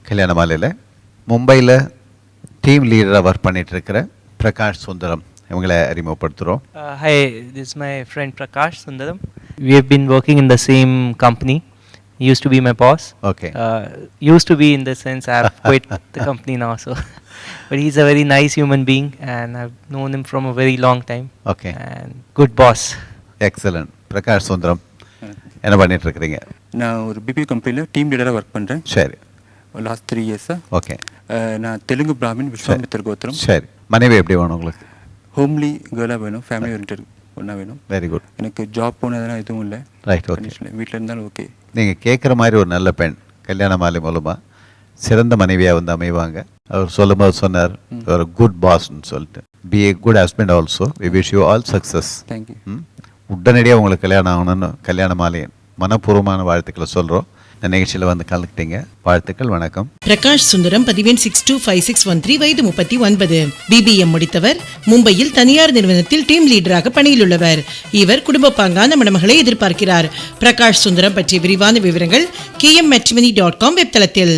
கல்யாண மாலையில் மும்பையில் டீம் லீடராக ஒர்க் பண்ணிகிட்ருக்கிற பிரகாஷ் சுந்தரம் இவங்களை அறிமுகப்படுத்துகிறோம். Hi, this is my friend Prakash Sundaram. We have been working in the same company. He used to be my boss. Okay. Used to be in the sense I have quit the company now. So, but he's a very nice human being, and I've known him from a very long time. Okay. And good boss. Excellent. Prakash Sundaram என்ன பண்ணிகிட்ருக்கிறீங்க? நான் ஒரு BP கம்பெனியில் team லீடராக work பண்ணுறேன். சரி. Last 3 இயர்ஸாக. Okay. நான் தெலுங்கு பிராமின் விஸ்வாமித்திர கோத்திரம். சரி. மனைவி எப்படி வேணும் உங்களுக்கு? ஹோம்லி கேர்ளாக வேணும், ஃபேமிலி ஓரியன்டட் ஒன்றா வேணும். Very good. எனக்கு ஜாப் போனதெல்லாம் எதுவும் இல்லை. ரைட். ஓகே. வீட்டில் இருந்தாலும் ஓகே. நீங்கள் கேட்குற மாதிரி ஒரு நல்ல பெண் கல்யாண மாலை மூலமாக சிறந்த மனைவியாக வந்து அமைவாங்க. அவர் சொல்லும்போது சொன்னார் ஒரு குட் பாஸ்ன்னு சொல்லிட்டு. Be a good husband also. We wish you all success. Thank you. உடனடியாக உங்களுக்கு கல்யாணம் ஆகணும்னு கல்யாண மாலையின் மனப்பூர்வமான வாழ்த்துக்களை சொல்கிறோம். இந்த நிகழ்ச்சியில் வந்து கலந்துக்கிட்டீங்க. வாழ்த்துக்கள். வணக்கம். பிரகாஷ் சுந்தரம், பதிவெண் 625613, வயது 39, BBM முடித்தவர். மும்பையில் தனியார் நிறுவனத்தில் டீம் லீடராக பணியில் உள்ளவர். இவர் குடும்ப பாங்கான மணமகளை எதிர்பார்க்கிறார். பிரகாஷ் சுந்தரம் பற்றிய விரிவான விவரங்கள் kmmatrimony.com வெப்தளத்தில்.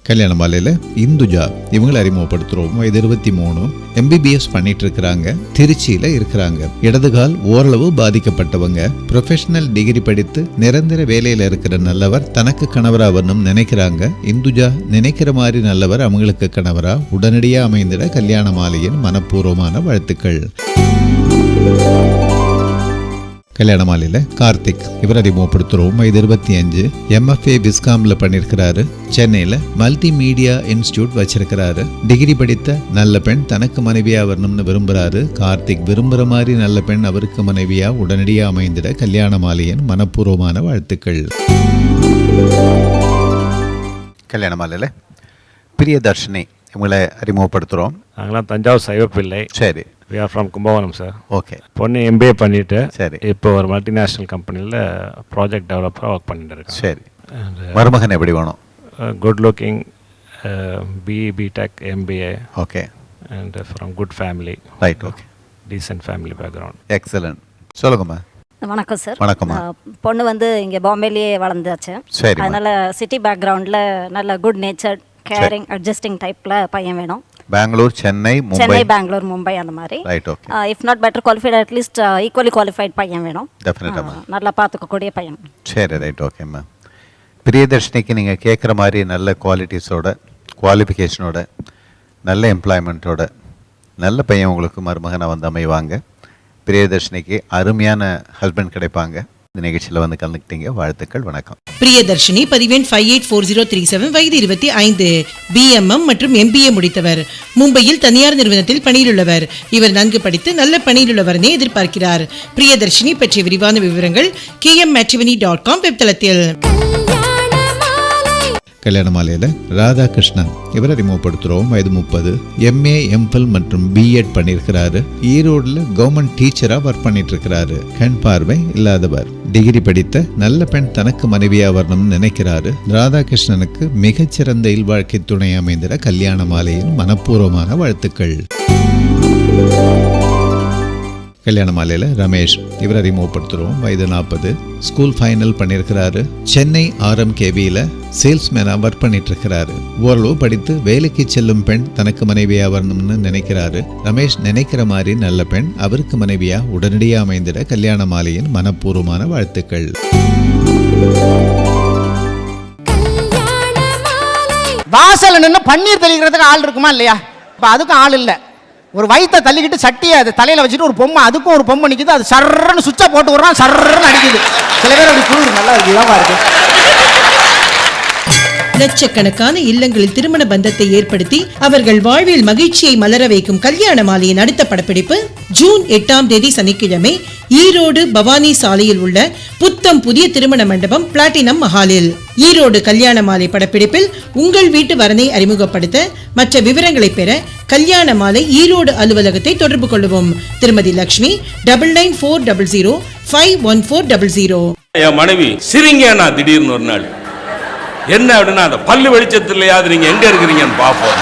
கல்யாண மாலையில் இந்துஜா இவங்களை அறிமுகப்படுத்துகிறோம். வயது 23, MBBS பண்ணிட்டு இருக்கிறாங்க. திருச்சியில் இருக்கிறாங்க. இடதுகால் ஓரளவு பாதிக்கப்பட்டவங்க. ப்ரொஃபஷனல் டிகிரி படித்து நிரந்தர வேலையில் இருக்கிற நல்லவர் தனக்கு கணவராகணும் நினைக்கிறாங்க. இந்துஜா நினைக்கிற மாதிரி நல்லவர் அவங்களுக்கு கணவரா உடனடியாக அமைந்திட கல்யாண மாலையின் மனப்பூர்வமான வாழ்த்துக்கள். கல்யாண மாலையில் கார்த்திக் இவர் அறிமுகப்படுத்துகிறோம். வயது 25, MFA விஸ்காமில் பண்ணியிருக்கிறாரு. சென்னையில் மல்டிமீடியா இன்ஸ்டியூட் வச்சிருக்கிறாரு. டிகிரி படித்த நல்ல பெண் தனக்கு மனைவியாக வரணும்னு விரும்புகிறாரு. கார்த்திக் விரும்புகிற மாதிரி நல்ல பெண் அவருக்கு மனைவியாக உடனடியாக அமைந்திட கல்யாண மாலையின் மனப்பூர்வமான வாழ்த்துக்கள். கல்யாண மாலையில் பிரியதர்ஷினி இவங்களை அறிமுகப்படுத்துகிறோம். நாங்களாம் தஞ்சாவூர் சைவப்பிள்ளை. சரி. We are from Kumbakonam sir. Okay. பொண்ணு MBA பண்ணிட்டு சரி இப்போ ஒரு மல்டிநேஷ்னல் கம்பெனியில் ப்ராஜெக்ட் டெவலப்பராக ஒர்க் பண்ணிட்டு இருக்கேன். சரி. மருமகன் எப்படி வேணும்? Good looking, BTech MBA. Okay. And from good family. Right. Okay. Decent family background. Excellent. சொல்லுங்கம்மா. வணக்கம் சார். வணக்கம்மா. பொண்ணு வந்து இங்கே பாம்பேலேயே வளர்ந்தாச்சு. சரி. அதனால் சிட்டி பேக்ரவுண்டில் நல்ல குட் நேச்சர், கேரிங், அட்ஜஸ்டிங் டைப்பில் பையன் வேணும். பெங்களூர், சென்னை, பெங்களூர், மும்பை அந்த மாதிரி. Right. Okay. If not better qualified at least equally qualified பையன் வேணும். டெஃபினட்டாக நல்லா பார்த்துக்கக்கூடிய பையன். சரி. ரைட். ஓகேம்மா. பிரியதர்ஷினிக்கு நீங்கள் கேட்குற மாதிரி நல்ல குவாலிட்டிஸோட, குவாலிஃபிகேஷனோட, நல்ல எம்ப்ளாய்மெண்ட்டோட நல்ல பையன் உங்களுக்கு மருமகனாக வந்து அமைவாங்க. பிரியதர்ஷினிக்கு அருமையான ஹஸ்பண்ட் கிடைப்பாங்க. இந்த நிகழ்ச்சியில் வந்து கலந்துக்கிட்டீங்க. வாழ்த்துக்கள். வணக்கம். பிரியதர்ஷினி, பதிவெண் 584037, வயது 25, BMM மற்றும் MBA முடித்தவர். மும்பையில் தனியார் நிறுவனத்தில் பணியில் உள்ளவர். இவர் நன்கு படித்து நல்ல பணியில் உள்ளவரனே எதிர்பார்க்கிறார். பிரியதர்ஷினி பற்றிய விரிவான விவரங்கள் kmmatrimony.com வெப்தளத்தில். கல்யாண மாலையில் ராதாகிருஷ்ணன் இவர் அறிமுகப்படுத்துகிறோம். வயது 30, MA MPhil மற்றும் B.Ed பண்ணியிருக்கிறாரு. ஈரோடில் கவர்மெண்ட் டீச்சராக ஒர்க் பண்ணிட்டு இருக்கிறாரு. கண் பார்வை இல்லாதவர். டிகிரி படித்த நல்ல பெண் தனக்கு மனைவியாக வரணும்னு நினைக்கிறாரு. ராதாகிருஷ்ணனுக்கு மிகச்சிறந்த இல்வாழ்க்கை துணை அமைந்திட கல்யாண மாலையின் மனப்பூர்வமான வாழ்த்துக்கள். கல்யாண மாலையில் ரமேஷ் இவர் அறிமுகப்படுத்துகிறோம். வயது 40, ஸ்கூல் ஃபைனல் பண்ணியிருக்கிறாரு. சென்னை RMKBயில் சேல்ஸ்மேனாக ஒர்க் பண்ணிட்டு இருக்கிறாரு. ஓரளவு படித்து வேலைக்கு செல்லும் பெண் தனக்கு மனைவியாக வரணும்னு நினைக்கிறாரு. ரமேஷ் நினைக்கிற மாதிரி நல்ல பெண் அவருக்கு மனைவியாக உடனடியாக அமைந்திட கல்யாண மாலையின் மனப்பூர்வமான வாழ்த்துக்கள். வாசல் நின்று பன்னீர் தெளிக்கிறதுக்கு ஆள் இருக்குமா இல்லையா? இப்போ அதுக்கும் ஆள் இல்லை. ஒரு வயிற்றை தள்ளிக்கிட்டு சட்டியை அது தலையில் வச்சுட்டு ஒரு பொம்மை, அதுக்கும் ஒரு பொம்மை நிற்கிது. அது சர்றன்னு சுவிட்சை போட்டு விடுறான், சர்றன்னு அடிக்குது. சில பேர் அப்படி குளிர் நல்லா இருக்கு, இதாக இருக்கு. லட்சக்கணக்கான இல்லங்களில் திருமண பந்தத்தை ஏற்படுத்தி அவர்கள் வாழ்வில் மகிழ்ச்சியை மலர வைக்கும் கல்யாண மாலையின் அடுத்த படப்பிடிப்பு ஜூன் 8ஆம் தேதி சனிக்கிழமை ஈரோடு பவானி சாலையில் உள்ள புத்தம் புதிய திருமண மண்டபம் பிளாட்டினம் மஹாலில். ஈரோடு கல்யாண மாலை படப்பிடிப்பில் உங்கள் வீட்டு வரனை அறிமுகப்படுத்த மற்ற விவரங்களை பெற கல்யாண மாலை ஈரோடு அலுவலகத்தை தொடர்பு கொள்ளவும். திருமதி லட்சுமி 9940051400. என் மனைவி சிரிங்கண்ணா திடீர்னு ஒரு நாள் என்ன அப்படின்னா அந்த பல்லு வெளிச்சத்திலையாவது நீங்க எங்க இருக்கிறீங்கன்னு பார்ப்போம்.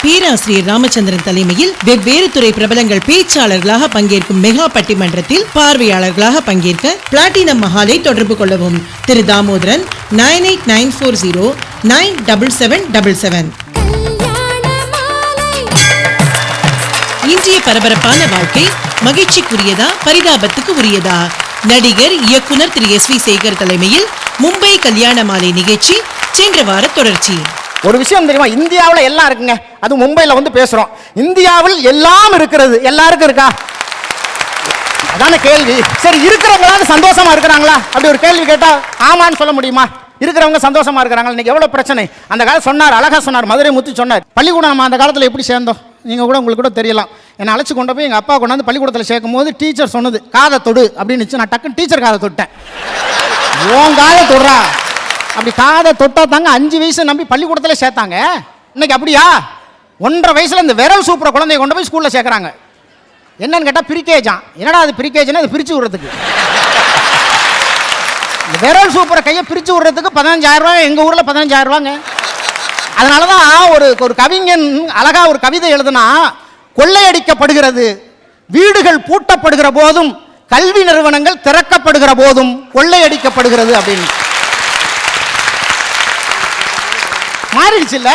பேராசிரியர் ராமச்சந்திரன் தலைமையில் வெவ்வேறு துறை பிரபலங்கள் பேச்சாளர்களாக பங்கேற்கும் மெகா பட்டிமன்றத்தில் பார்வையாளர்களாக பங்கேற்க பிளாட்டினம் மஹாலை தொடர்பு கொள்ளவும். திரு தாமோதரன் 9894097777. இன்றைய பரபரப்பான வாழ்க்கை மகிழ்ச்சிக்குரியதா பரிதாபத்துக்கு உரியதா? நடிகர் இயக்குனர் திரு SV சேகர் தலைமையில் மும்பை கல்யாண மாலை நிகழ்ச்சி சென்ற வார தொடர்ச்சி. ஒரு விஷயம் தெரியுமா, இந்தியாவில் எல்லாம் இருக்குங்க. அது மும்பையில் வந்து பேசுறோம். இந்தியாவில் எல்லாம் இருக்கிறது, எல்லாருக்கும் இருக்கா? அதான கேள்வி. சரி, இருக்கிறவங்களால சந்தோஷமா இருக்கிறாங்களா அப்படி ஒரு கேள்வி கேட்டா ஆமான்னு சொல்ல முடியுமா? இருக்கிறவங்க சந்தோஷமா இருக்கிறாங்க. இன்னைக்கு எவ்வளவு பிரச்சனை. அந்த காலம் சொன்னார், அழகா சொன்னார், மதுரை முத்து சொன்னார். பள்ளிக்கூடம் நம்ம அந்த காலத்தில் எப்படி சேர்ந்தோம் நீங்க கூட உங்களுக்கு கூட தெரியலாம். என்னை அழைச்சு கொண்டு போய் எங்க அப்பா கொண்டாந்து பள்ளிக்கூடத்தில் சேர்க்கும் போது டீச்சர் சொன்னது காதை தொடு அப்படின்னு. நான் டக்குன்னு டீச்சர் காதை தொட்டேன். உன் காதை தொடுறா அப்படி காதை தொட்டா தாங்க 5 வயசு நம்பி பள்ளிக்கூடத்தில் சேர்த்தாங்க. இன்னைக்கு அப்படியா? 1.5 வயசுல இந்த விரல் சூப்பர குழந்தைய கொண்டு போய் ஸ்கூல்ல சேர்க்கறாங்க. என்னன்னு கேட்டா பிரிகேஜான். என்னடா அது பிரிகேஜ்னா அது பிரிச்சு விடுறதுக்கு. இந்த விரல் சூப்பர கையை பிரிச்சு விடுறதுக்கு 15,000 ரூபாய். எங்க ஊர்ல 15,000 ரூபாங்க. அதனாலதான் ஒரு கவிஞன் அழகா ஒரு கவிதை எழுதுனா, கொள்ளையடிக்கப்படுகிறது வீடுகள் பூட்டப்படுகிற போதும் கல்வி நிறுவனங்கள் திறக்கப்படுகிற போதும் கொள்ளையடிக்கப்படுகிறது அப்படின்னு. மாறிடுச்சு இல்ல?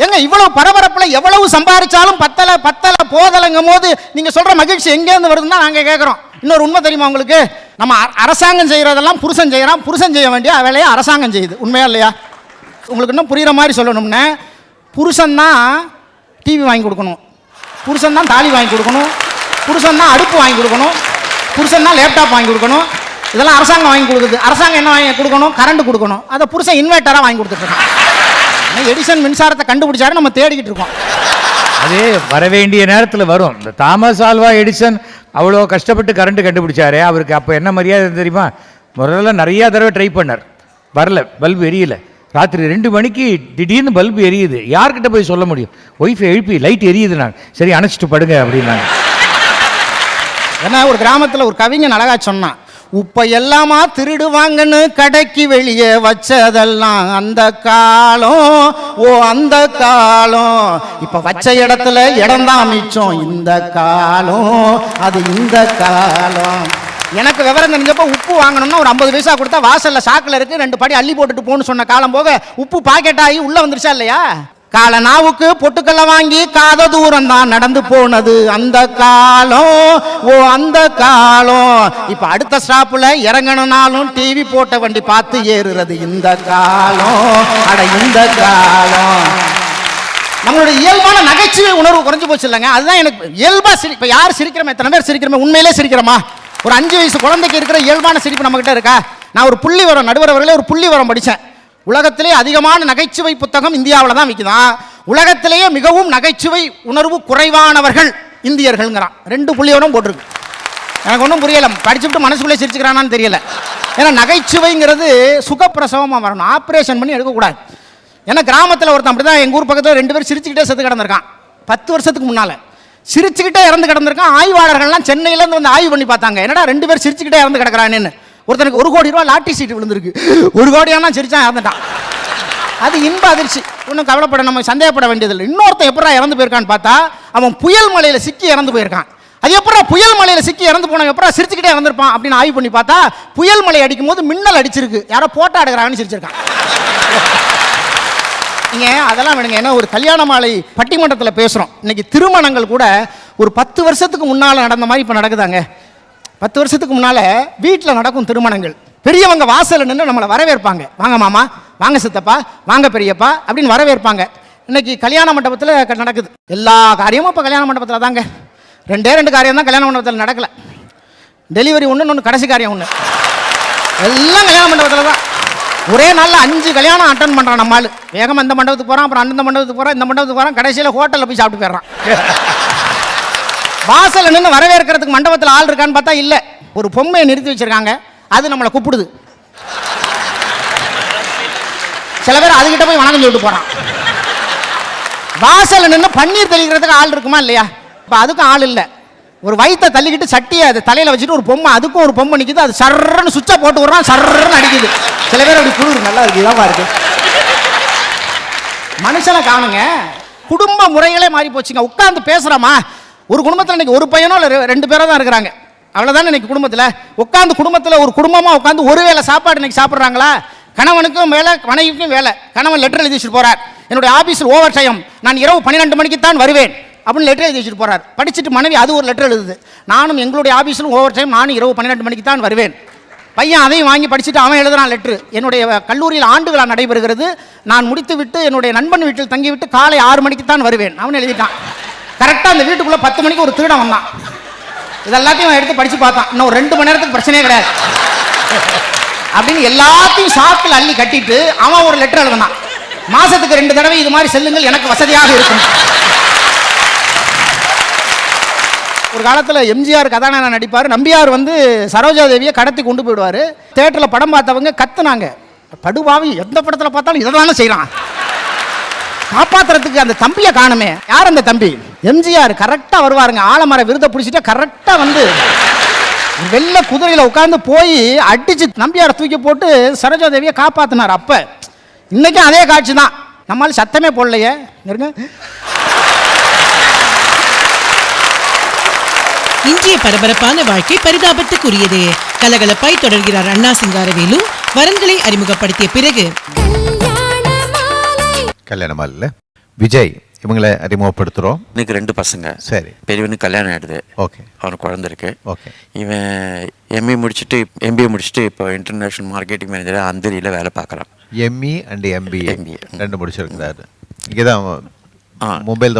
எங்க இவ்வளவு பரபரப்புல எவ்வளவு சம்பாதிச்சாலும் பத்தல போதலங்கும் போது நீங்க சொல்ற மகிழ்ச்சி எங்க இருந்து வருதுன்னா நாங்க கேட்கிறோம். இன்னொரு உண்மை தெரியுமா உங்களுக்கு? நம்ம அரசாங்கம் செய்யறதெல்லாம் புருஷன் செய்யறான். புருஷன் செய்ய வேண்டிய வேலையை அரசாங்கம் செய்யுது. உண்மையா இல்லையா? உங்களுக்கு இன்னும் புரியுற மாதிரி சொல்லணும்னா, புருஷன் தான் டிவி வாங்கி கொடுக்கணும், புருஷன் தான் தாலி வாங்கி கொடுக்கணும், புருஷன் தான் அடுப்பு வாங்கி கொடுக்கணும், புருஷன் தான் லேப்டாப் வாங்கி கொடுக்கணும். இதெல்லாம் அரசாங்கம் வாங்கி கொடுக்குது. அரசாங்கம் என்ன வாங்கி கொடுக்கணும்? கரண்ட் கொடுக்கணும். அதை புருஷன் இன்வெர்ட்டராக வாங்கி கொடுத்துட்டு இருக்கான். எடிசன் மின்சாரத்தை கண்டுபிடிச்சாரு, நம்ம தேடிக்கிட்டு இருக்கோம். அது வர வேண்டிய நேரத்தில் வரும். இந்த தாமஸ் ஆல்வா எடிசன் அவ்வளோ கஷ்டப்பட்டு கரண்ட் கண்டுபிடிச்சாரு. அவருக்கு அப்போ என்ன மரியாதை தெரியுமா? முதல்ல நிறையா தடவை ட்ரை பண்ணார், வரல, பல்பு எரியல. ராத்திரி 2 மணிக்கு திடீர்னு பல்பு எரியுது. யார்கிட்ட போய் சொல்ல முடியும்? ஒய்ஃபை எழுப்பி லைட் எரியுது, நான் சரி அணைச்சிட்டு படுங்க அப்படின்னாங்க. ஏன்னா ஒரு கிராமத்தில் ஒரு கவிஞன் அழகா சொன்னான், உப்ப எல்லாமா திருடுவாங்கன்னு கடைக்கு வெளியே வச்சதெல்லாம் அந்த காலம், ஓ அந்த காலம். இப்ப வச்ச இடத்துல இடம்தான் மிச்சம், இந்த காலம் அது இந்த காலம். எனக்கு விவரம் தெரிஞ்சப்போ உப்பு வாங்கணும்னா ஒரு 50 பைசா கொடுத்தா வாசல்ல சாக்கில் இருக்கு 2 படி அள்ளி போட்டுட்டு போன்னு சொன்ன காலம் போக உப்பு பாக்கெட் ஆகி உள்ள வந்துருச்சா இல்லையா? கால நாவுக்கு பொட்டுக்கல்ல வாங்கி காத தூரம் தான் நடந்து போனது அந்த காலம், ஓ அந்த காலம். இப்ப அடுத்த ஸ்டாப்ல இறங்கணும்னாலும் டிவி போட்ட வண்டி பார்த்து ஏறுறது இந்த காலம், அட இந்த காலம். நம்மளுடைய இயல்பான நகைச்சுவை உணர்வு குறைஞ்சு போச்சு இல்லைங்க? அதுதான் எனக்கு இயல்பா இப்ப யார் சிரிக்கிறோம்? எத்தனை பேர் சிரிக்கிறோம்? உண்மையிலே சிரிக்கிறோமா? ஒரு 5 வயசு குழந்தைக்கு இருக்கிற இயல்பான சிரிப்பு நம்ம கிட்ட இருக்கா? நான் ஒரு புள்ளி வரம், நடுவர் அவர்களே ஒரு புள்ளி வரம் படித்தேன். உலகத்திலே அதிகமான நகைச்சுவை புத்தகம் இந்தியாவில் தான் விற்குதான். உலகத்திலேயே மிகவும் நகைச்சுவை உணர்வு குறைவானவர்கள் இந்தியர்கள்ங்கிறான். 2 புள்ளி வரம் போட்டிருக்கு. எனக்கு ஒன்றும் புரியல, படிச்சுட்டு மனசுக்குள்ளே சிரிச்சுக்கிறானான்னு தெரியல. ஏன்னா நகைச்சுவைங்கிறது சுகப்பிரசவமாக வரணும், ஆப்ரேஷன் பண்ணி எடுக்கக்கூடாது. ஏன்னா கிராமத்தில் ஒருத்தன் அப்படி தான், எங்கள் ஊர் பக்கத்தில் 2 பேர் சிரிச்சுக்கிட்டே செத்து கிடந்திருக்கான் 10 வருஷத்துக்கு முன்னால். சிரிச்சுக்கிட்டே இறந்து கிடந்திருக்கான். ஆய்வாளர்கள்லாம் சென்னையிலேருந்து வந்து ஆய்வு பண்ணி பார்த்தாங்க, என்னடா 2 பேர் சிரிச்சுக்கிட்டே இறந்து கிடக்கிறான்னு. ஒருத்தனுக்கு 1 கோடி ரூபா லாட்டரி சீட்டு விழுந்திருக்கு. 1 கோடியானா சிரிச்சா இறந்துட்டான். அது இன்ப அதிர்ச்சி, ஒன்றும் கவலைப்பட நம்ம சந்தேகப்பட வேண்டியதில்லை. இன்னொருத்தன் எப்படா இறந்து போயிருக்கான்னு பார்த்தா அவன் புயல் மலையில் சிக்கி இறந்து போயிருக்கான். அது எப்படா புயல் மலையில் சிக்கி இறந்து போனவன் எப்படா சிரிச்சுக்கிட்டே இறந்துருப்பான் அப்படின்னு ஆய்வு பண்ணி பார்த்தா புயல் மலை அடிக்கும் போது மின்னல் அடிச்சிருக்கு, யாரோ போட்டோ எடுக்கிறாங்கன்னு சிரிச்சிருக்கான். நீங்கள் அதெல்லாம் வேணுங்க. ஏன்னா ஒரு கல்யாண மாலை பட்டிமன்றத்தில் பேசுகிறோம். இன்னைக்கு திருமணங்கள் கூட ஒரு 10 வருஷத்துக்கு முன்னால் நடந்த மாதிரி இப்போ நடக்குதாங்க. 10 வருஷத்துக்கு முன்னால் வீட்டில் நடக்கும் திருமணங்கள், பெரியவங்க வாசலில் நின்று நம்மளை வரவேற்பாங்க. வாங்க மாமா, வாங்க சித்தப்பா, வாங்க பெரியப்பா அப்படின்னு வரவேற்பாங்க. இன்னைக்கு கல்யாண மண்டபத்தில் நடக்குது. எல்லா காரியமும் இப்போ கல்யாண மண்டபத்தில் தாங்க. 2 காரியம் தான் கல்யாண மண்டபத்தில் நடக்கலை. டெலிவரி ஒன்று கடைசி காரியம் ஒன்று, எல்லாம் கல்யாண மண்டபத்தில் தான். ஒரே நாளில் 5 கல்யாணம் அட்டன் பண்ணுறான் நம்ம ஆள். வேகமாக இந்த மண்டபத்துக்கு போகிறான், அப்புறம் அந்த மண்டபத்துக்கு போகிறான், இந்த மண்டபத்துக்கு போகிறான், கடைசியில் ஹோட்டலில் போய் சாப்பிட்டு போயிடுறான். வாசலில் நின்று வரவேற்கிறதுக்கு மண்டபத்தில் ஆள் இருக்கான்னு பார்த்தா இல்லை. ஒரு பொம்மையை நிறுத்தி வச்சிருக்காங்க, அது நம்மளை கூப்பிடுது. சில பேர் அதுகிட்ட போய் வணக்கம் சொல்லிட்டு போகிறான். வாசலில் நின்று பன்னீர் தெளிக்கிறதுக்கு ஆள் இருக்குமா இல்லையா? இப்போ அதுக்கும் ஆள் இல்லை. ஒரு வயிற்றை தள்ளிக்கிட்டு சட்டியை அது தலையில் வச்சுட்டு ஒரு பொம்மை, அதுக்கும் ஒரு பொம்மை நிற்கிது. அது சர்றன்னு சுவிட்சை போட்டு விடுறான், சர்றன்னு அடிக்குது. சில பேர் அப்படி குளிர் நல்லா இருக்கு, இதமாக இருக்கு. மனுஷனை காணுங்க. குடும்ப முறைகளே மாறி போச்சுங்க. உட்காந்து பேசுகிறோமா, ஒரு குடும்பத்தில் இன்னைக்கு ஒரு பையனோ இல்லை 2 பேரோ தான் இருக்கிறாங்க, அவ்வளோதானே இன்னைக்கு குடும்பத்தில். உட்காந்து குடும்பத்தில் ஒரு குடும்பமாக உட்காந்து ஒரு வேளை சாப்பாடு இன்னைக்கு சாப்பிட்றாங்களா? கணவனுக்கும் வேலை, மனைவிக்கும் வேலை. கணவன் லெட்டர் எழுதி வச்சுட்டு போகிறார், என்னுடைய ஆஃபீஸில் ஓவர் டைம், நான் இரவு 12 மணிக்கு தான் வருவேன் அப்படின்னு லெட்டர் எழுதி வச்சுட்டு போகிறார். படிச்சுட்டு மனைவி அது ஒரு லெட்டர் எழுதுது, நானும் எங்களுடைய ஆஃபீஸிலும் ஓவர் டைம், நானும் இரவு 12 மணிக்கு தான் வருவேன். பையன் அதையும் வாங்கி படிச்சுட்டு அவன் எழுதுறான் லெட்ரு. என்னுடைய கல்லூரியில் ஆண்டு விழா நடைபெறுகிறது, நான் முடித்து விட்டு என்னுடைய நண்பன் வீட்டில் தங்கிவிட்டு காலை 6 மணிக்கு தான் வருவேன் அவன் எழுதிட்டான். கரெக்டாக அந்த வீட்டுக்குள்ளே 10 மணிக்கு ஒரு திருடன் வந்தான். இதெல்லாத்தையும் எடுத்து படித்து பார்த்தான். இன்னும் ஒரு 2 மணி நேரத்துக்கு பிரச்சனையே கிடையாது அப்படின்னு எல்லாத்தையும் சாக்கில் அள்ளி கட்டிட்டு அவன் ஒரு லெட்டர் எழுதினான். மாசத்துக்கு 2 தடவை இது மாதிரி செல்லுங்கள், எனக்கு வசதியாக இருக்கும். ஒரு காலத்தில் எம்ஜிஆர் கதாநாயகன் நடிப்பார். நம்பியார் வந்து சரோஜா தேவியை கடத்தி கொண்டு போயிடுவார். தேட்டரில் படம் பார்த்தவங்க கத்துனாங்க, படுபாவி எந்த படத்தில் பார்த்தாலும் இதை தானே செய்யலாம், காப்பாற்றுறதுக்கு அந்த தம்பியை காணுமே. யார் அந்த தம்பி? எம்ஜிஆர் கரெக்டாக வருவாருங்க, ஆலமர விருதை பிடிச்சிட்டு கரெக்டாக வந்து வெள்ள குதிரையில் உட்காந்து போய் அடிச்சு நம்பியாரை தூக்கி போட்டு சரோஜா தேவியை காப்பாற்றினார். அப்போ இன்னைக்கும் அதே காட்சி தான். நம்மளால சத்தமே போடலையே. இன்றைய பரபரப்பான வாழ்க்கை பரிதாபத்துக்குரியது. கலகலப்பாய் தொடர்கிறார் அண்ணா சிங்காரவேலு. வரன்களை அறிமுகப்படுத்திய பிறகு கல்யாணமால விஜய் இவங்களை அறிமுகப்படுத்துகிறோம். எனக்கு 2 பசங்க. சரி. பெரியவனுக்கு கல்யாணம் ஆகிடுது. ஓகே. அவனுக்கு குழந்தை இருக்கு. ஓகே. இவன் எம்ஏ முடிச்சுட்டு MBA முடிச்சுட்டு இப்போ இன்டர்நேஷ்னல் மார்க்கெட்டிங் மேனேஜராக அந்தரியில் வேலை பார்க்குறான். ME and MBA MBA 2 முடிச்சிருக்கிறாரு. இங்கே தான் மும்பையில்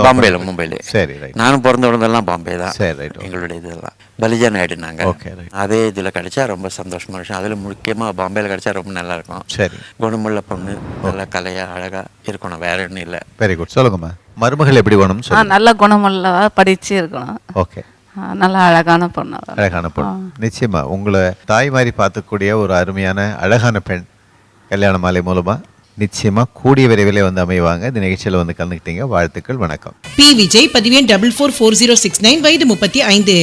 மும்பையில். சரி, ரைட். நானும் பிறந்த உடனெல்லாம் பாம்பே தான். சரி, ரைட். எங்களுடைய இதெல்லாம் பலிஜான் ஆகிடுனாங்க. Okay, right. அதே இதில் கிடைச்சா ரொம்ப சந்தோஷமான விஷயம். அதில் முக்கியமாக பாம்பேயில் கிடைச்சா ரொம்ப நல்லா இருக்கும். சரி. குணமுள்ள பொண்ணு, நல்லா கலையாக அழகாக இருக்கணும், வேற ஒன்றும் இல்லை. Very good. சொல்லுங்கம்மா, மருமகள் எப்படி வேணும் சொல்லுங்க. நல்ல குணமுள்ள படிச்சு இருக்கணும். ஓகே. நல்ல அழகான பொண்ணு. அழகான பொண்ணு. நிச்சயமா உங்களை தாய் மாதிரி பார்த்துக்கூடிய ஒரு அருமையான அழகான பெண் கல்யாண மாலை மூலமா நிச்சயமா கூடிய விரைவிலே வந்து அமைவாங்க. இந்த நிகழ்ச்சியில் வந்து கலந்துக்கிட்டீங்க, வாழ்த்துக்கள், வணக்கம். பி விஜய், பதிவேன் 444069, வயது 35,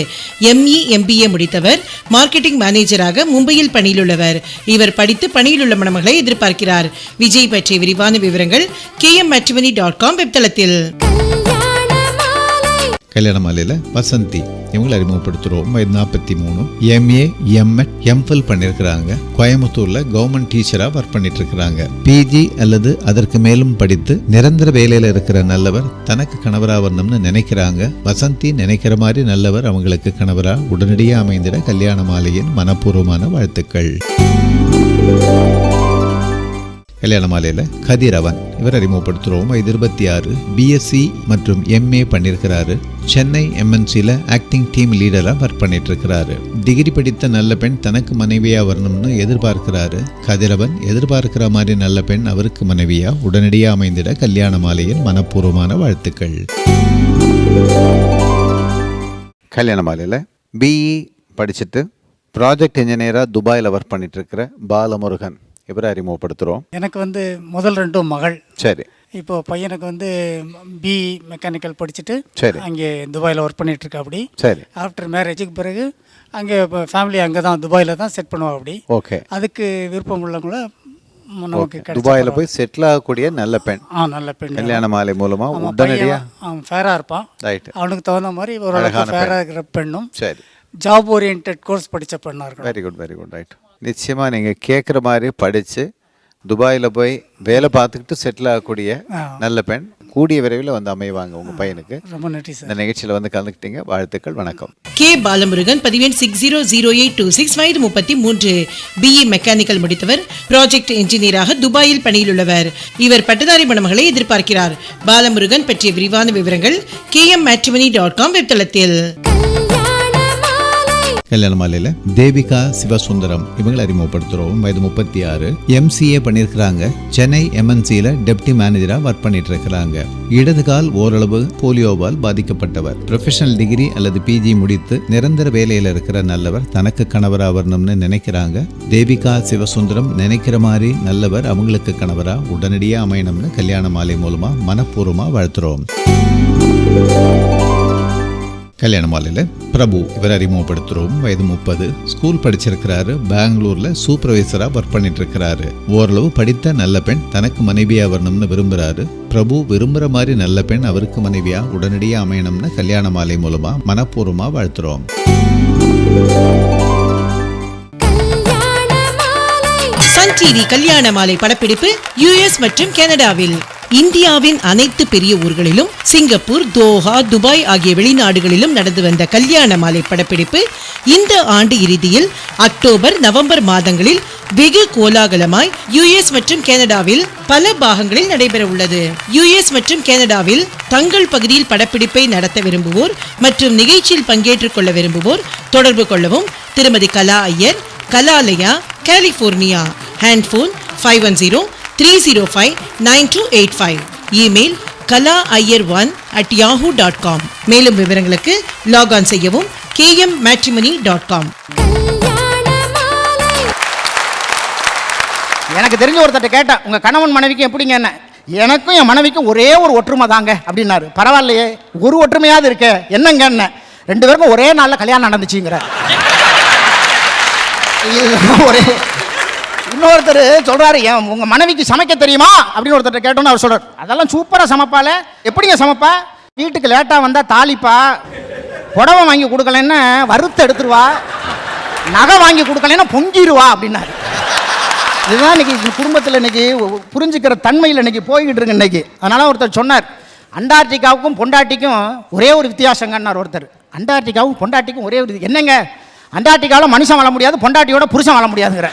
ME MBA முடித்தவர், மார்க்கெட்டிங் மேனேஜராக மும்பையில் பணியிலுள்ளவர். இவர் படித்து பணியிலுள்ள மணமகளை எதிர்பார்க்கிறார். விஜய் பற்றிய விரிவான விவரங்கள் kmmatrimony.com வெப்தளத்தில். கல்யாண மாலையில் வசந்தி இவங்களை அறிமுகப்படுத்துகிறோம். வயது 43, MA MEd MPhil பண்ணியிருக்கிறாங்க. கோயம்புத்தூர்ல கவர்மெண்ட் டீச்சராக ஒர்க் பண்ணிட்டு இருக்கிறாங்க. PG அல்லது அதற்கு மேலும் படித்து நிரந்தர வேலையில் இருக்கிற நல்லவர் தனக்கு கணவராக வரணும்னு நினைக்கிறாங்க. வசந்தி நினைக்கிற மாதிரி நல்லவர் அவங்களுக்கு கணவராக உடனடியாக அமைந்திட கல்யாண மாலையின் மனப்பூர்வமான வாழ்த்துக்கள். கல்யாண மாலையில் கதிரவன் இவர் அறிமுகப்படுத்துகிறோம். வயது 26, BSc மற்றும் MA பண்ணியிருக்கிறாரு. சென்னை MNCல ஆக்டிங் டீம் லீடராக ஒர்க் பண்ணிட்டு இருக்கிறாரு. டிகிரி படித்த நல்ல பெண் தனக்கு மனைவியா வரணும்னு எதிர்பார்க்கிறாரு. கதிரவன் எதிர்பார்க்கிற மாதிரி நல்ல பெண் அவருக்கு மனைவியா உடனடியாக அமைந்திட கல்யாண மாலையின் மனப்பூர்வமான வாழ்த்துக்கள். கல்யாண மாலையில் BE படிச்சுட்டு ப்ராஜெக்ட் இன்ஜினியராக துபாயில் ஒர்க் பண்ணிட்டு இருக்கிற பாலமுருகன் இவரை அறிமுகப்படுத்துகிறோம். எனக்கு வந்து முதல் 2 மகள். சரி. இப்போ பையனுக்கு வந்து BE மெக்கானிக்கல் படிச்சுட்டு சரி அங்கே துபாயில் ஒர்க் பண்ணிட்டு இருக்கா. அப்படி சரி. ஆஃப்டர் மேரேஜுக்கு பிறகு அங்கே ஃபேமிலி அங்கே தான் துபாயில் தான் செட் பண்ணுவா. அப்படி ஓகே. அதுக்கு விருப்பம் உள்ளவங்கள நமக்கு துபாயில் போய் செட்டில் ஆகக்கூடிய நல்ல பெண். நல்ல பெண் கல்யாண மாலை மூலமா உடனடியாக அவன் ஃபேராக இருப்பான். ரைட். அவனுக்கு தகுந்த மாதிரி ஒரு ஃபேராக இருக்கிற பெண்ணும் சரி ஜாப் ஓரியன்ட் கோர்ஸ் படித்த பெண்ணாக இருக்கும். Very good, very good, right. நிச்சயமாக நீங்கள் கேட்குற மாதிரி படித்து துபாயில் போய் வேலை பார்த்துக்கிட்டு செட்டில் ஆகக்கூடிய நல்ல பெண் கூடிய விரைவில் வந்து அமைவாங்க உங்கள் பையனுக்கு. ரொம்ப நன்றி சார். இந்த நிகழ்ச்சியில் வந்து கலந்துக்கிட்டீங்க, வாழ்த்துக்கள், வணக்கம். கே பாலமுருகன், பதிவேன் 600826, வயது 33, BE மெக்கானிக்கல் முடித்தவர், ப்ராஜெக்ட் இன்ஜினியராக துபாயில் பணியிலுள்ளவர். இவர் பட்டதாரி மணமகளை எதிர்பார்க்கிறார். பாலமுருகன் பற்றிய விரிவான விவரங்கள் kmmatrimony.com வெப்தளத்தில். கல்யாண மாலையில் தேவிகா சிவசுந்தரம் இவங்களை அறிமுகப்படுத்துகிறோம். வயது 36, MCA பண்ணியிருக்கிறாங்க. சென்னை MNCல டெப்டி மேனேஜராக ஒர்க் பண்ணிட்டு இருக்கிறாங்க. இடது கால் ஓரளவு போலியோவால் பாதிக்கப்பட்டவர். ப்ரொஃபஷனல் டிகிரி அல்லது PG முடித்து நிரந்தர வேலையில் இருக்கிற நல்லவர் தனக்கு கணவராக வரணும்னு நினைக்கிறாங்க. தேவிகா சிவசுந்தரம் நினைக்கிற மாதிரி நல்லவர் அவங்களுக்கு கணவராக உடனடியாக அமையணும்னு கல்யாண மாலை மூலமா மனப்பூர்வமாக வாழ்த்துறோம். கல்யாண மாலையில் பிரபு இவர் அறிமுகப்படுத்துகிறோம். வயது 30, ஸ்கூல் படிச்சிருக்கிறாரு. பெங்களூர்ல சூப்பர்வைசராக ஒர்க் பண்ணிட்டு இருக்கிறாரு. ஓரளவு படித்த நல்ல பெண் தனக்கு மனைவியாக வரணும்னு விரும்புகிறாரு. பிரபு விரும்புற மாதிரி நல்ல பெண் அவருக்கு மனைவியா உடனடியா அமையணும்னு கல்யாண மாலை மூலமா மனப்பூர்வமா வாழ்த்துறோம். சன் டிவி கல்யாண மாலை படப்பிடிப்பு US மற்றும் கனடாவில். இந்தியாவின் அனைத்து பெரிய ஊர்களிலும், சிங்கப்பூர், தோஹா, துபாய் ஆகிய வெளிநாடுகளிலும் நடந்து வந்த கல்யாண மாலை படப்பிடிப்பு இந்த ஆண்டு இறுதியில் அக்டோபர், நவம்பர் மாதங்களில் வெகு கோலாகலமாய் US மற்றும் கனடாவில் பல பாகங்களில் நடைபெற உள்ளது. US மற்றும் கனடாவில் தங்கள் பகுதியில் படப்பிடிப்பை நடத்த விரும்புவோர் மற்றும் நிகழ்ச்சியில் பங்கேற்றுக் கொள்ள விரும்புவோர் தொடர்பு கொள்ளவும். திருமதி Kala Iyer, Kalalaya, California. Handphone 510-305-9285. Email kalaiyer1@yahoo.com. மேலும் விவரங்களுக்கு லாக் செய்யவும் kmmatrimony.com. எனக்கு தெரிஞ்ச ஒருத்தட்ட கேட்டேன், உங்க கணவன் மனைவிக்கு எப்படிங்க? என்ன, எனக்கும் என் மனைவிக்கும் ஒரே ஒரு ஒற்றுமை தாங்க அப்படின்னாரு. பரவாயில்லையே, ஒரு ஒற்றுமையாவது இருக்க, என்னங்க? என்ன, 2 பேருக்கும் ஒரே நாளில் கல்யாணம் நடந்துச்சுங்கிற. ஒரே இன்னொருத்தர் சொல்றாரு, உங்க மனைவிக்கு சமைக்க தெரியுமா அப்படின்னு ஒருத்தர் கேட்டோன்னு அவர் சொல்றாரு, அதெல்லாம் சூப்பரா சமைப்பால. எப்படிங்க சமைப்பா? வீட்டுக்கு லேட்டா வந்தா தாளிப்பா, புடவை வாங்கி கொடுக்கலன்னா வறுத்து எடுத்துருவா, நகை வாங்கி கொடுக்கலன்னா பொங்கிடுவா அப்படின்னாரு. இதுதான் இன்னைக்கு குடும்பத்தில் இன்னைக்கு புரிஞ்சுக்கிற தன்மையில் இன்னைக்கு போய்கிட்டு இருக்கு இன்னைக்கு. அதனால ஒருத்தர் சொன்னார், அண்டார்டிகாவுக்கும் பொண்டாட்டிக்கும் ஒரே ஒரு வித்தியாசங்கன்னார் ஒருத்தர். அண்டார்டிகாவும் பொண்டாட்டிக்கும் ஒரே ஒரு, என்னங்க, அண்டார்டிகாவில் மனுஷன் வாழ முடியாது, பொண்டாட்டியோட புருஷன் வாழ முடியாதுங்கிற.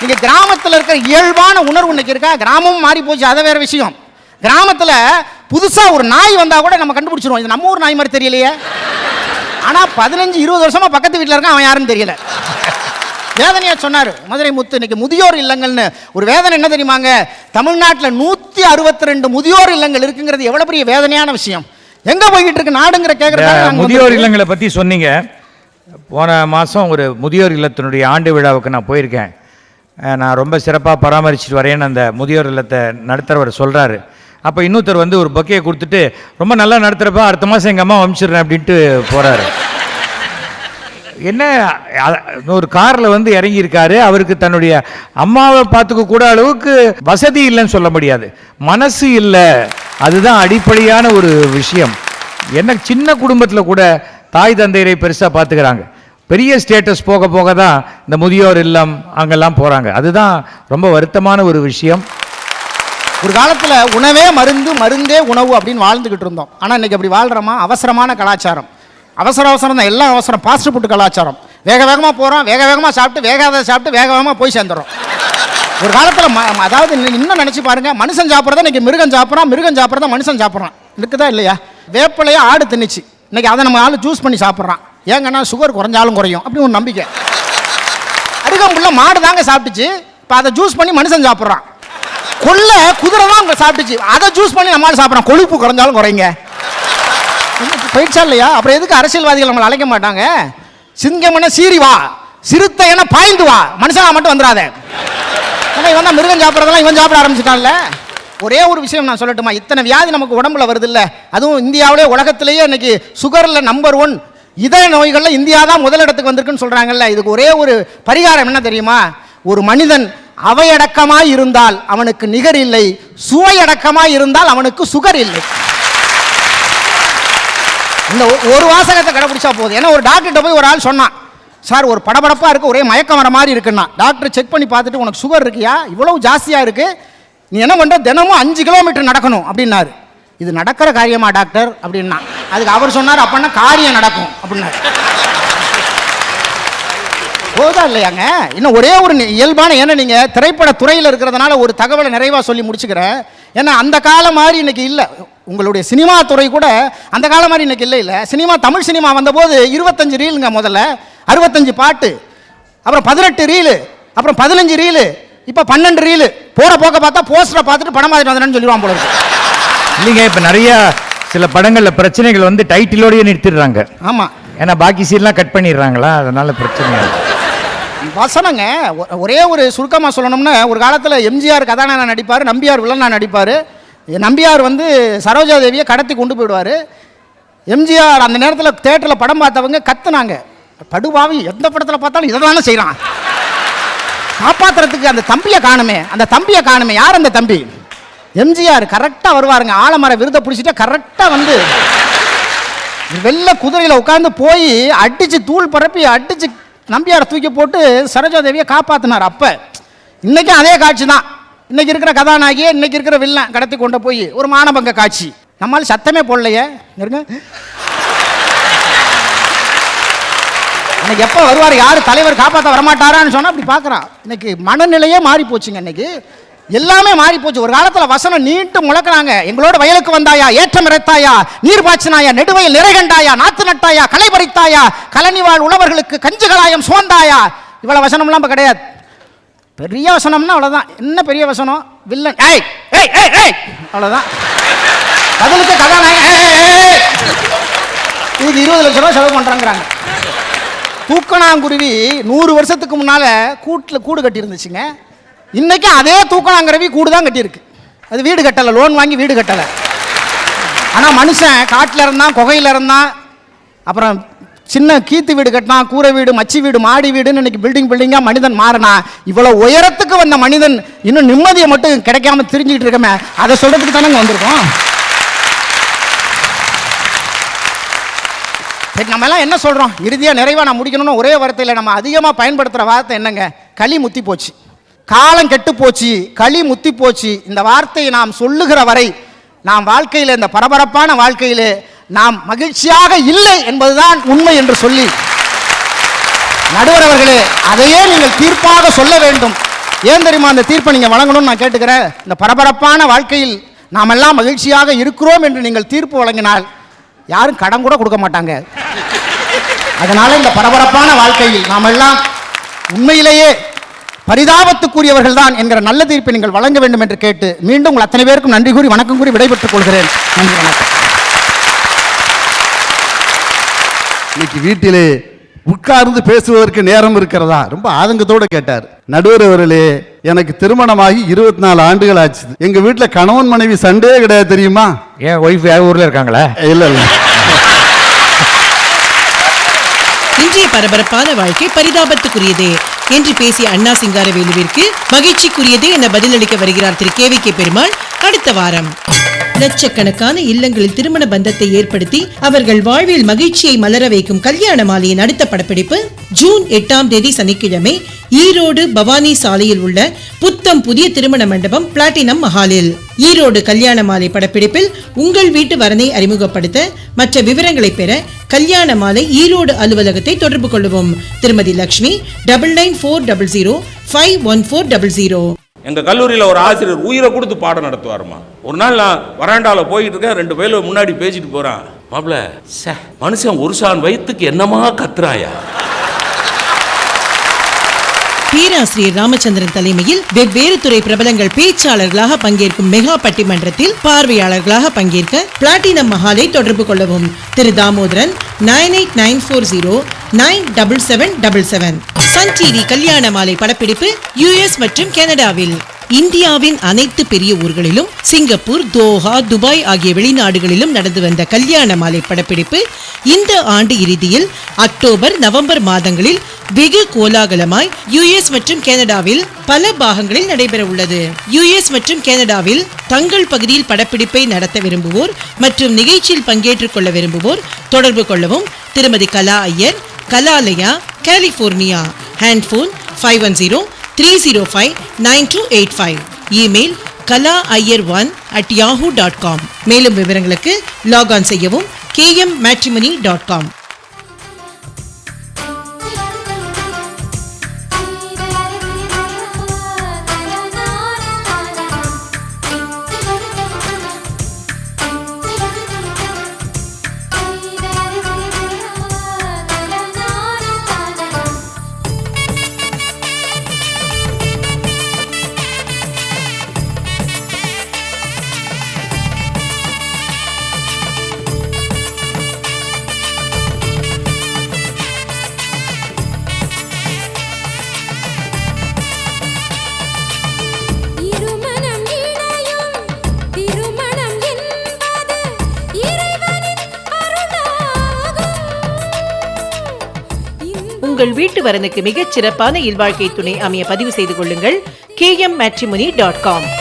நீங்க கிராமத்தில் இருக்கிற இயல்பான உணர்வு இன்னைக்கு இருக்கா? கிராமமும் மாறி போச்சு, அதை வேற விஷயம். கிராமத்தில் புதுசா ஒரு நாய் வந்தா கூட நம்ம கண்டுபிடிச்சிருவோம், இது நம்ம ஊர் நாய் மாதிரி தெரியலையே. ஆனா 15-20 வருஷமா பக்கத்து வீட்டில் இருக்கான், அவன் யாருன்னு தெரியல. வேதனையா சொன்னார் மதுரை முத்து. இன்னைக்கு முதியோர் இல்லங்கள்னு ஒரு வேதனை என்ன தெரியுமாங்க? தமிழ்நாட்டில் 162 முதியோர் இல்லங்கள் இருக்குங்கிறது எவ்வளவு பெரிய வேதனையான விஷயம். எங்க போய்கிட்டு இருக்கு நாடுங்கிற கேட்கறது. முதியோர் இல்லங்களை பத்தி சொன்னீங்க. போன மாதம் ஒரு முதியோர் இல்லத்தினுடைய ஆண்டு விழாவுக்கு நான் போயிருக்கேன். நான் ரொம்ப சிறப்பாக பராமரிச்சுட்டு வரேன்னு அந்த முதியோர் இல்லத்தை நடத்துகிறவர் சொல்கிறாரு. அப்போ இன்னொருத்தர் வந்து ஒரு பக்கையை கொடுத்துட்டு, ரொம்ப நல்லா நடத்துகிறப்ப அடுத்த மாதம் எங்கள் அம்மா அனுப்பிச்சிடுறேன் அப்படின்ட்டு போகிறாரு. என்ன, ஒரு காரில் வந்து இறங்கியிருக்காரு. அவருக்கு தன்னுடைய அம்மாவை பார்த்துக்க கூட அளவுக்கு வசதி இல்லைன்னு சொல்ல முடியாது, மனசு இல்லை. அதுதான் அடிப்படையான ஒரு விஷயம். என்ன, சின்ன குடும்பத்தில் கூட தாய் தந்தையரை பெருசாக பார்த்துக்கிறாங்க. பெரிய ஸ்டேட்டஸ் போக போக தான் இந்த முதியோர் இல்லம் அங்கெல்லாம் போகிறாங்க. அதுதான் ரொம்ப வருத்தமான ஒரு விஷயம். ஒரு காலத்தில் உணவே மருந்து, மருந்தே உணவு அப்படின்னு வாழ்ந்துக்கிட்டு இருந்தோம். ஆனால் இன்றைக்கி அப்படி வாழ்கிறோமா? அவசரமான கலாச்சாரம், அவசரம் தான், எல்லாம் அவசரம். ஃபாஸ்ட் ஃபுட் கலாச்சாரம். வேக வேகமாக போகிறோம், வேக வேகமாக சாப்பிட்டு, வேகாத சாப்பிட்டு, வேக வேகமாக போய் சேர்ந்துடுறோம். ஒரு காலத்தில் அதாவது இன்னும் நினச்சி பாருங்கள், மனுஷன் சாப்பிட்றதா இன்றைக்கி மிருகம் சாப்பிட்றான், மிருகம் சாப்பிட்றதா மனுஷன் சாப்பிட்றான். இருக்குதா இல்லையா? வேப்பிலையே ஆடு திணிச்சு இன்றைக்கி அதை நம்ம ஆள் ஜூஸ் பண்ணி சாப்பிட்றான். ஏங்கன்னா சுகர் குறைஞ்சாலும் குறையும் அப்படின்னு ஒரு நம்பிக்கை. அருகம்புள்ள மாடு தாங்க சாப்பிட்டுச்சு, இப்போ அதை ஜூஸ் பண்ணி மனுஷன் சாப்பிட்றான். கொல்ல குதிரை தான் அவங்க சாப்பிட்டுச்சு, அதை ஜூஸ் பண்ணி நம்மளால சாப்பிட்றான். கொழுப்பு குறைஞ்சாலும் குறைங்க போயிடுச்சா இல்லையா? அப்புறம் எதுக்கு அரசியல்வாதிகள் நம்மளை அழைக்க மாட்டாங்க? சிங்கம்னா சீறி வா, சிறுத்தை என்ன பாய்ந்து வா, மனுஷனா மட்டும் வந்துடாத. ஏன்னா இவன் தான் மிருகம் சாப்பிட்றதெல்லாம் இவன் சாப்பிட ஆரம்பிச்சுட்டான்ல. ஒரே ஒரு விஷயம் நான் சொல்லட்டுமா? இத்தனை வியாதி நமக்கு உடம்புல வருது இல்லை? அதுவும் இந்தியாவிலே உலகத்திலேயே இன்னைக்கு சுகரில் நம்பர் 1 இதய நோய்களில் இந்தியா தான் முதலிடத்துக்கு வந்திருக்குன்னு சொல்கிறாங்கல்ல. இதுக்கு ஒரே ஒரு பரிகாரம் என்ன தெரியுமா? ஒரு மனிதன் அவையடக்கமாய் இருந்தால் அவனுக்கு நிகர் இல்லை, சுவையடக்கமாய் இருந்தால் அவனுக்கு சுகர் இல்லை. இந்த ஒரு வாசகத்தை கடைபிடிச்சா போதும். ஏன்னா ஒரு டாக்டர்கிட்ட போய் ஒரு ஆள் சொன்னான், சார் ஒரு படபடப்பாக இருக்குது, ஒரே மயக்கம் வர மாதிரி இருக்குன்னா. டாக்டர் செக் பண்ணி பார்த்துட்டு, உனக்கு சுகர் இருக்கியா? இவ்வளவு ஜாஸ்தியாக இருக்குது, நீ என்ன பண்ணுற, தினமும் 5 கிலோமீட்டர் நடக்கணும் அப்படின்னாரு. இது நடக்கிற காரியமா டாக்டர் அப்படின்னா? அதுக்கு அவர் சொன்னார், அப்படின்னா காரியம் நடக்கும் அப்படின்னாரு. போதா இல்லையாங்க? இன்னும் ஒரே ஒரு இயல்பான, ஏன்னா நீங்கள் திரைப்பட துறையில் இருக்கிறதுனால ஒரு தகவலை நிறைவாக சொல்லி முடிச்சுக்கிறேன். ஏன்னா அந்த காலம் மாதிரி இன்னைக்கு இல்லை. உங்களுடைய சினிமா துறை கூட அந்த காலம் மாதிரி இன்னைக்கு இல்லை. சினிமா, தமிழ் சினிமா வந்தபோது 25 ரீலுங்க, முதல்ல 65 பாட்டு, அப்புறம் 18 ரீலு, அப்புறம் 15 ரீலு, இப்போ 12 ரீலு. போகிற போக்க பார்த்தா போஸ்டரை பார்த்துட்டு படம் மாதிரி வந்தேன்னு சொல்லிடுவான் போல இருக்கு. இல்லைங்க, இப்போ நிறைய சில படங்களில் பிரச்சனைகள் வந்து டைட்டிலோடய நிறுத்திடுறாங்க. ஆமாம், ஏன்னா பாக்கி சீன்லாம் கட் பண்ணிடுறாங்களா, அதனால பிரச்சனை. வசனங்க ஒரே ஒரு சுருக்கமாக சொல்லணும்னா, ஒரு காலத்தில் எம்ஜிஆர் கதாநாயகன் நடிப்பார், நம்பியார் வில்லனா நடிப்பார். நம்பியார் வந்து சரோஜா தேவியை கடத்தி கொண்டு போயிடுவார். எம்ஜிஆர் அந்த நேரத்தில் தேட்டரில் படம் பார்த்தவங்க கத்துனாங்க, படுபாவி எந்த படத்தில் பார்த்தாலும் இதை தானே செய்கிறான். காப்பாத்துறதுக்கு அந்த தம்பியை காணுமே. யார் அந்த தம்பி? எம்ஜிஆர் கரெக்டாக வருவாருங்க. ஆலமர விருதை பிடிச்சிட்டு கரெக்டாக வந்து வெள்ளை குதிரையில் உட்காந்து போய் அடிச்சு தூள் பரப்பி அடிச்சு நம்பியாரை தூக்கி போட்டு சரோஜாதேவியை காப்பாற்றினார். அப்போ இன்னைக்கும் அதே காட்சி தான். இன்னைக்கு இருக்கிற கதாநாயகியை இன்னைக்கு இருக்கிற வில்லன் கடத்தி கொண்டு போய் ஒரு மானபங்க காட்சி. நம்மளால சத்தமே போடலையே. இன்னைக்கு எப்போ வருவார், யார் தலைவர் காப்பாற்ற வரமாட்டாரான்னு சொன்னால் அப்படி பார்க்குறான். இன்னைக்கு மனநிலையே மாறி போச்சுங்க. இன்னைக்கு எல்லாமே மாறி போச்சு. ஒரு காலத்தில் வசனம் நீட்டு முழக்கிறாங்க. எங்களோட வயலுக்கு வந்தாயா, ஏற்றம் இறைத்தாயா, நீர் பாய்ச்சினாயா, நெடுவயல் நிறைகண்டாயா, நாத்து நட்டாயா, களை பறித்தாயா, கலனிவாழ் உழவர்களுக்கு கஞ்சுகளாயம் சோந்தாயா. இவ்வளோ வசனம்லாம் இப்போ கிடையாது. பெரிய வசனம்னா அவ்வளோதான். என்ன பெரிய வசனம்? வில்லன் ஏய் ஏய் ஏய் ஏய் அவ்வளோதான். பதிலுக்கு கதாநாயகன் இதுக்கு 20 லட்ச ரூபா செலவு பண்ணுறாங்கிறாங்க. தூக்கணாங்குருவி 100 வருஷத்துக்கு முன்னால் கூடு கட்டி இருந்துச்சுங்க. இன்றைக்கும் அதே தூக்கணாங்குருவி கூடு தான் கட்டியிருக்கு. அது வீடு கட்டலை, லோன் வாங்கி வீடு கட்டலை. ஆனால் மனுஷன் காட்டில் இருந்தான், குகையில் இருந்தான், அப்புறம் சின்ன கீத்து வீடு கட்டினான், கூரை வீடு, மச்சி வீடு, மாடி வீடுன்னு இன்னைக்கு பில்டிங்காக மனிதன் மாறினா. இவ்வளோ உயரத்துக்கு வந்த மனிதன் இன்னும் நிம்மதியை மட்டும் கிடைக்காம தெரிஞ்சுக்கிட்டு இருக்கமே, அதை சொல்கிறதுக்கு தானே வந்திருக்கோம். சரி, நம்ம எல்லாம் என்ன சொல்கிறோம்? இறுதியாக நிறைவாக நான் முடிக்கணும்னு ஒரே வார்த்தையில் நம்ம அதிகமாக பயன்படுத்துகிற வார்த்தை என்னங்க? களி முத்தி போச்சு, காலம் கெட்டு போச்சு, களி முத்தி போச்சு. இந்த வார்த்தையை நாம் சொல்லுகிற வரை நாம் வாழ்க்கையில், இந்த பரபரப்பான வாழ்க்கையில் நாம் மகிழ்ச்சியாக இல்லை என்பதுதான் உண்மை என்று சொல்லி, நடுவர் அவர்களே, அதையே நீங்கள் தீர்ப்பாக சொல்ல வேண்டும். ஏன் தெரியுமா அந்த தீர்ப்பை நீங்கள் வழங்கணும்னு நான் கேட்டுக்கிறேன். இந்த பரபரப்பான வாழ்க்கையில் நாம் எல்லாம் மகிழ்ச்சியாக இருக்கிறோம் என்று நீங்கள் தீர்ப்பு வழங்கினால் யாரும் கடன் கூட கொடுக்க மாட்டாங்க. அதனால இந்த பரபரப்பான வாழ்க்கையில் நாம் எல்லாம் உண்மையிலேயே பரிதாபத்துக்குரியவர்கள் தான் என்கிற நல்ல தீர்ப்பை நீங்கள் வழங்க வேண்டும் என்று கேட்டு மீண்டும் உங்கள் அத்தனை பேருக்கும் நன்றி கூறி வணக்கம் கூறி விடைபெற்றுக் கொள்கிறேன். நன்றி, வணக்கம். இன்னைக்கு வீட்டிலே உட்கார்ந்து பேசுவதற்கு நேரம் இருக்கிறதா? ரொம்ப ஆதங்கத்தோடு கேட்டார். நடுவர் அவர்களே, எனக்கு திருமணமாகி 24 ஆண்டுகள் ஆச்சு. எங்க வீட்டுல கணவன் மனைவி சண்டே கிடையாது தெரியுமா? ஏன் ஒய்ஃப் வேற ஊர்ல இருக்காங்களா? இல்ல. இன்றைய பரபரப்பான வாழ்க்கை பரிதாபத்துக்குரியதே என்று பேசிய அண்ணா சிங்காரவேலுவிற்கு மகிழ்ச்சிக்குரியதே என பதிலளிக்க வருகிறார் திரு KVK பெருமாள். அடுத்த வாரம் லட்சக்கணக்கான இல்லங்களில் திருமண பந்தத்தை ஏற்படுத்தி அவர்கள் வாழ்வில் மகிழ்ச்சியை மலர வைக்கும் கல்யாண மாலையின் அடுத்த படப்பிடிப்பு ஜூன் 8ஆம் தேதி சனிக்கிழமை ஈரோடு பவானி சாலையில் உள்ள புத்தம் புதிய திருமண மண்டபம் பிளாட்டினம் மஹாலில். ஈரோடு கல்யாண மாலை படப்பிடிப்பில் உங்கள் வீட்டு வரனை அறிமுகப்படுத்த மற்ற விவரங்களை பெற கல்யாண மாலை ஈரோடு அலுவலகத்தை தொடர்பு கொள்ளவும். திருமதி லட்சுமி 9940051400. எங்கள் கல்லூரியில் ஒரு ஆசிரியர் உயிரை கொடுத்து பாடம் நடத்துவாருமா. ஒரு நாள் நான் வராண்டாவில் போயிட்டு இருக்கேன், 2 பேர் முன்னாடி பேசிட்டு போகிறான். மாப்பிள்ள, மனுஷன் ஒரு சான் வயிற்றுக்கு என்னமா கத்துறாயா? பேராசிரியர் ராமச்சந்திரன் தலைமையில் வெவ்வேறு துறை பிரபலங்கள் பேச்சாளர்களாக பங்கேற்கும் மெகா பட்டிமன்றத்தில் பார்வையாளர்களாக பங்கேற்க பிளாட்டினம் மஹாலை தொடர்பு கொள்ளவும். திரு தாமோதரன் 9894097777. சன் டிவி கல்யாண மாலை படப்பிடிப்பு US மற்றும் கனடாவில். இந்தியாவின் அனைத்து பெரிய ஊர்களிலும், சிங்கப்பூர், தோஹா, துபாய் ஆகிய வெளிநாடுகளிலும் நடந்து வந்த கல்யாண மாலை படப்பிடிப்பு இந்த ஆண்டு இறுதியில் அக்டோபர் நவம்பர் மாதங்களில் வெகு கோலாகலமாய் US மற்றும் கனடாவில் பல பாகங்களில் நடைபெற உள்ளது. US மற்றும் கனடாவில் தங்கள் பகுதியில் படப்பிடிப்பை நடத்த விரும்புவோர் மற்றும் நிகழ்ச்சியில் பங்கேற்றுக் கொள்ள விரும்புவோர் தொடர்பு கொள்ளவும். திருமதி Kala Iyer, Kalalaya, California. Handphone 510-305-9285. Email kalaiyer1@yahoo.com. மேலும் விவரங்களுக்கு லாக் ஆன் செய்யவும் kmmatrimony.com. உங்கள் வீட்டு வரனுக்கு மிகச் சிறப்பான இல்வாழ்க்கை துணை அமைய பதிவு செய்து கொள்ளுங்கள் kmmatrimony.com.